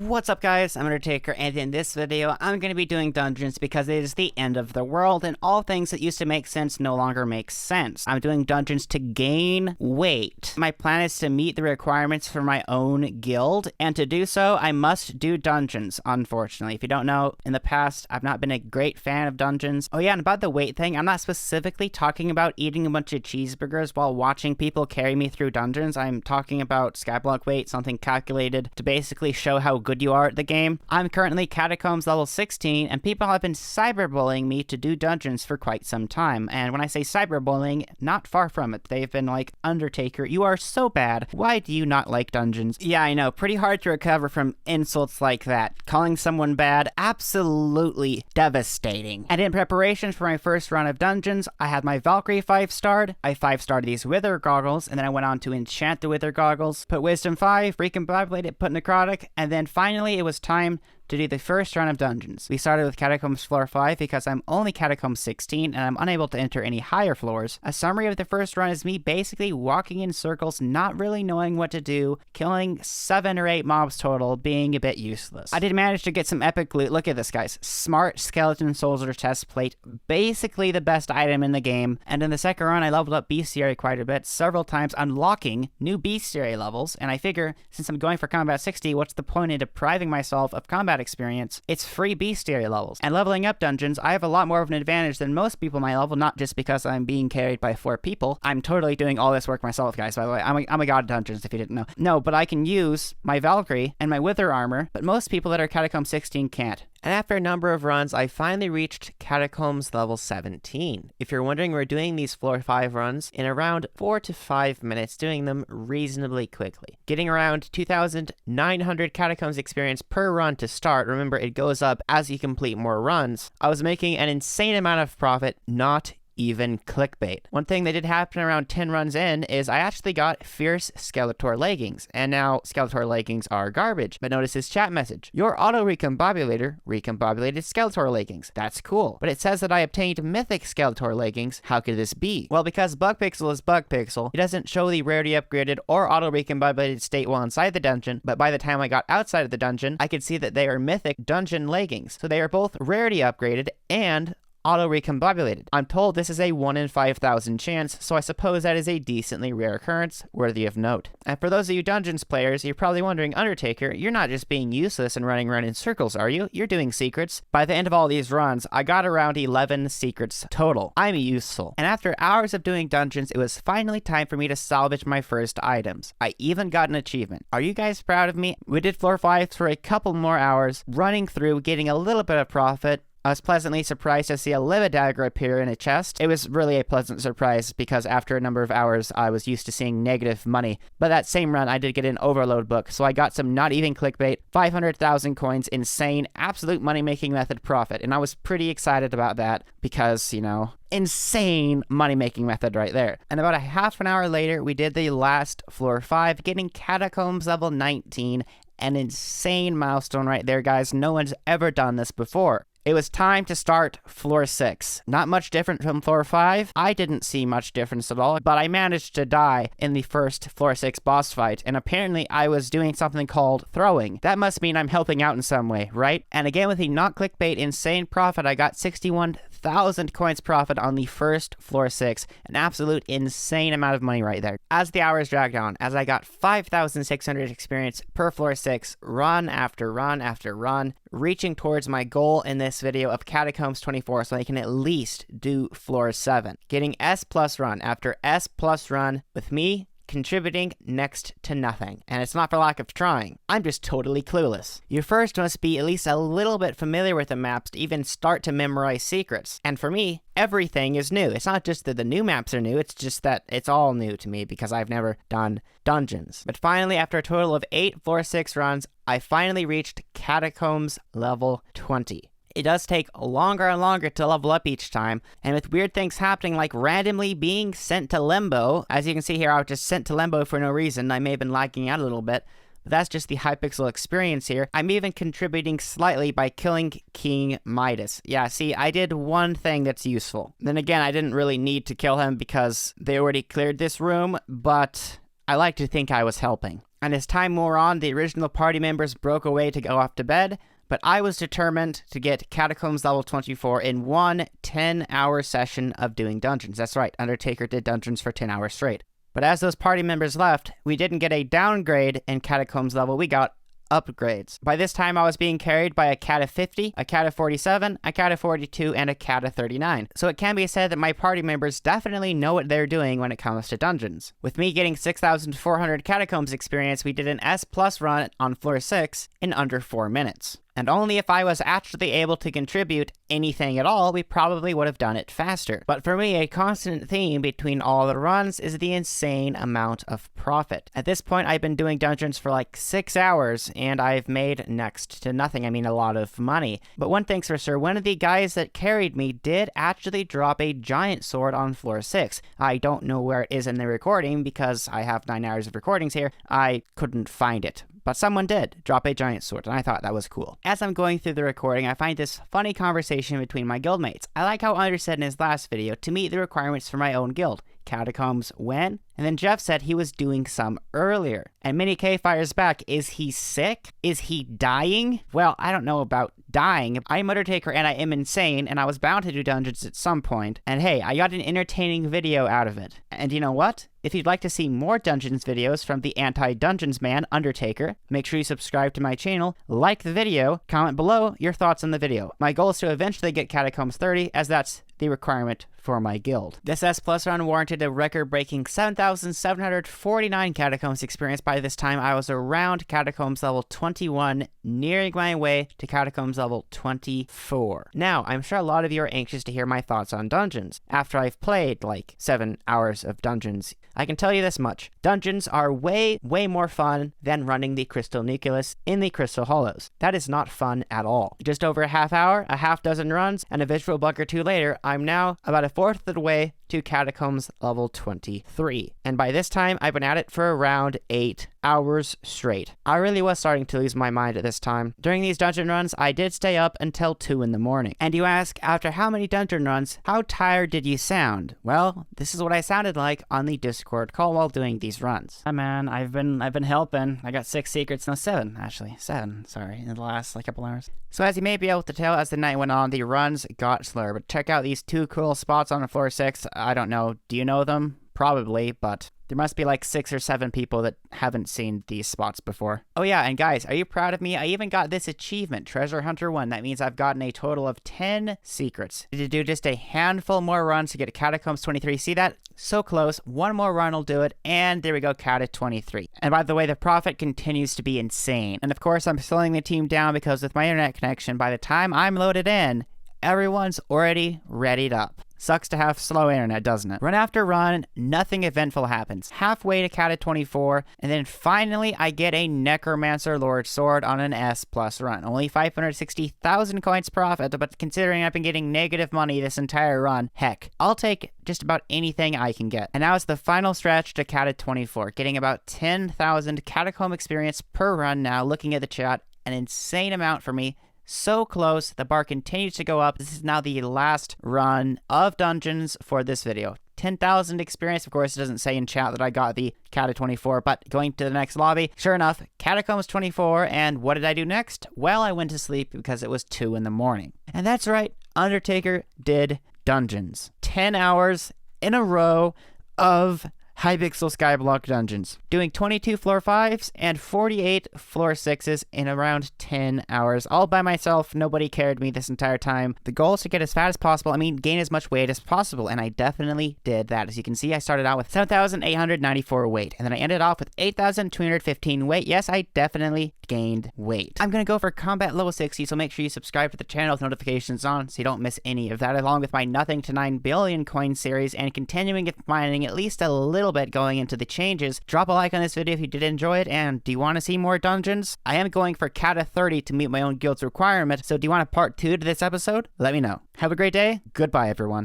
What's up guys, I'm Undertaker, and in this video, I'm going to be doing dungeons because it is the end of the world, and all things that used to make sense no longer make sense. I'm doing dungeons to gain weight. My plan is to meet the requirements for my own guild, and to do so, I must do dungeons, unfortunately. If you don't know, in the past, I've not been a great fan of dungeons. Oh yeah, and about the weight thing, I'm not specifically talking about eating a bunch of cheeseburgers while watching people carry me through dungeons. I'm talking about Skyblock weight, something calculated to basically show how good you are at the game. I'm currently Catacombs level 16, and people have been cyberbullying me to do dungeons for quite some time. And when I say cyberbullying, not far from it. They've been like, Undertaker, you are so bad. Why do you not like dungeons? Yeah, I know, pretty hard to recover from insults like that. Calling someone bad, absolutely devastating. And in preparation for my first run of dungeons, I had my Valkyrie 5-starred. I 5-starred these Wither goggles, and then I went on to enchant the Wither goggles, put Wisdom 5, recombobulate it, put Necrotic, and then finally it was time to do the first run of dungeons. We started with Catacombs floor 5 because I'm only Catacombs 16 and I'm unable to enter any higher floors. A summary of the first run is me basically walking in circles, not really knowing what to do, killing 7 or 8 mobs total, being a bit useless. I did manage to get some epic loot. Look at this, guys. Smart Skeleton Soldier chest plate, basically the best item in the game. And in the second run, I leveled up bestiary quite a bit, several times unlocking new bestiary levels. And I figure, since I'm going for combat 60, what's the point in depriving myself of combat experience? It's free bestiary levels. And leveling up dungeons, I have a lot more of an advantage than most people my level, not just because I'm being carried by 4 people. I'm totally doing all this work myself, guys, by the way. I'm a god of dungeons, if you didn't know. No, but I can use my Valkyrie and my Wither armor, but most people that are Catacomb 16 can't. And after a number of runs, I finally reached Catacombs level 17. If you're wondering, we're doing these floor 5 runs in around 4 to 5 minutes, doing them reasonably quickly. Getting around 2,900 Catacombs experience per run to start. Remember, it goes up as you complete more runs. I was making an insane amount of profit, not even clickbait. One thing that did happen around 10 runs in is I actually got Fierce Skeletor leggings, and now Skeletor leggings are garbage. But notice his chat message. Your auto recombobulator recombobulated Skeletor leggings. That's cool. But it says that I obtained mythic Skeletor leggings. How could this be? Well, because Bugpixel is Bugpixel, it doesn't show the rarity upgraded or auto recombobulated state while inside the dungeon, but by the time I got outside of the dungeon, I could see that they are mythic dungeon leggings. So they are both rarity upgraded and auto-recombobulated. I'm told this is a 1 in 5,000 chance, so I suppose that is a decently rare occurrence, worthy of note. And for those of you Dungeons players, you're probably wondering, Undertaker, you're not just being useless and running around in circles, are you? You're doing secrets. By the end of all these runs, I got around 11 secrets total. I'm useful. And after hours of doing dungeons, it was finally time for me to salvage my first items. I even got an achievement. Are you guys proud of me? We did floor 5 for a couple more hours, running through, getting a little bit of profit. I was pleasantly surprised to see a Livid Dagger appear in a chest. It was really a pleasant surprise because after a number of hours, I was used to seeing negative money. But that same run, I did get an Overload book, so I got some not even clickbait, 500,000 coins, insane, absolute money-making method profit. And I was pretty excited about that because, you know, insane money-making method right there. And about a half an hour later, we did the last floor 5, getting Catacombs level 19. An insane milestone right there, guys. No one's ever done this before. It was time to start floor 6. Not much different from floor 5. I didn't see much difference at all, but I managed to die in the first floor 6 boss fight, and apparently I was doing something called throwing. That must mean I'm helping out in some way, right? And again, with the not clickbait insane profit, I got 61,000 coins profit on the first floor 6. An absolute insane amount of money right there. As the hours dragged on, as I got 5,600 experience per floor 6, run after run after run, reaching towards my goal in this video of Catacombs 24 so I can at least do floor 7. Getting S+ run after S+ run with me contributing next to nothing. And it's not for lack of trying. I'm just totally clueless. You first must be at least a little bit familiar with the maps to even start to memorize secrets. And for me, everything is new. It's not just that the new maps are new, it's just that it's all new to me because I've never done dungeons. But finally, after a total of 8 floor 6 runs, I finally reached Catacombs level 20. It does take longer and longer to level up each time, and with weird things happening like randomly being sent to Limbo. As you can see here, I was just sent to Limbo for no reason. I may have been lagging out a little bit, but that's just the Hypixel experience here. I'm even contributing slightly by killing King Midas. Yeah, see, I did one thing that's useful. Then again, I didn't really need to kill him because they already cleared this room, but I like to think I was helping. And as time wore on, the original party members broke away to go off to bed, but I was determined to get Catacombs level 24 in one 10-hour session of doing dungeons. That's right, Undertaker did dungeons for 10 hours straight. But as those party members left, we didn't get a downgrade in Catacombs level, we got upgrades. By this time, I was being carried by a cat of 50, a cat of 47, a cat of 42, and a cat of 39. So it can be said that my party members definitely know what they're doing when it comes to dungeons. With me getting 6,400 Catacombs experience, we did an S+ run on floor 6 in under 4 minutes. And only if I was actually able to contribute anything at all, we probably would have done it faster. But for me, a constant theme between all the runs is the insane amount of profit. At this point, I've been doing dungeons for like 6 hours, and I've made next to nothing. I mean, a lot of money. But one thing's for sure, one of the guys that carried me did actually drop a giant sword on floor 6. I don't know where it is in the recording, because I have 9 hours of recordings here. I couldn't find it. But someone did drop a giant sword, and I thought that was cool. As I'm going through the recording, I find this funny conversation between my guildmates. I like how Under said in his last video to meet the requirements for my own guild. Catacombs when? And then Jeff said he was doing some earlier. And Mini K fires back, is he sick? Is he dying? Well, I don't know about dying. I'm Undertaker and I am insane, and I was bound to do dungeons at some point. And hey, I got an entertaining video out of it. And you know what? If you'd like to see more dungeons videos from the anti-dungeons man, Undertaker, make sure you subscribe to my channel, like the video, comment below your thoughts on the video. My goal is to eventually get Catacombs 30, as that's the requirement for my guild. This S+ run warranted a record-breaking 7,749 Catacombs experience. By this time, I was around Catacombs level 21, nearing my way to Catacombs level 24. Now, I'm sure a lot of you are anxious to hear my thoughts on dungeons. After I've played like 7 hours of dungeons, I can tell you this much. Dungeons are way more fun than running the Crystal Nucleus in the Crystal Hollows. That is not fun at all. Just over a half hour, a half dozen runs, and a visual bug or two later, I'm now about a fourth of the way to Catacombs level 23. And by this time, I've been at it for around 8 hours straight. I really was starting to lose my mind at this time. During these dungeon runs, I did stay up until 2 in the morning. And you ask, after how many dungeon runs, how tired did you sound? Well, this is what I sounded like on the Discord call while doing these runs. Hi man, I've been helping. I got 6 secrets, no 7 actually. 7, sorry, in the last couple hours. So as you may be able to tell, as the night went on, the runs got slower. But check out these 2 cool spots on floor 6. I don't know, do you know them? Probably, but there must be like 6 or 7 people that haven't seen these spots before. Oh yeah, and guys, are you proud of me? I even got this achievement, Treasure Hunter 1. That means I've gotten a total of 10 secrets. To do just a handful more runs to get to Catacombs 23. See that? So close. 1 more run will do it, and there we go, Cata 23. And by the way, the profit continues to be insane. And of course, I'm slowing the team down because with my internet connection, by the time I'm loaded in, everyone's already readied up. Sucks to have slow internet, doesn't it? Run after run, nothing eventful happens. Halfway to Cata 24, and then finally I get a Necromancer Lord Sword on an S+ run. Only 560,000 coins profit, but considering I've been getting negative money this entire run, heck, I'll take just about anything I can get. And now it's the final stretch to Cata 24, getting about 10,000 Catacomb experience per run now. Looking at the chat, an insane amount for me. So close, the bar continues to go up. This is now the last run of dungeons for this video. 10,000 experience. Of course, it doesn't say in chat that I got the Cata 24, but going to the next lobby, sure enough, Catacombs 24, and what did I do next? Well, I went to sleep because it was 2 in the morning. And that's right, Undertaker did dungeons. 10 hours in a row of Hypixel Skyblock dungeons, doing 22 floor 5s and 48 floor 6s in around 10 hours, all by myself. Nobody carried me this entire time. The goal is to get as fat as possible. I mean, gain as much weight as possible, and I definitely did that. As you can see, I started out with 7,894 weight, and then I ended off with 8,215 weight. Yes, I definitely gained weight. I'm gonna go for combat level 60, so make sure you subscribe to the channel with notifications on so you don't miss any of that, along with my nothing to 9 billion coin series, and continuing with mining at least a little bit going into the changes. Drop a like on this video if you did enjoy it, and do you want to see more dungeons? I am going for Cata 30 to meet my own guild's requirement, so do you want a part 2 to this episode? Let me know. Have a great day. Goodbye, everyone.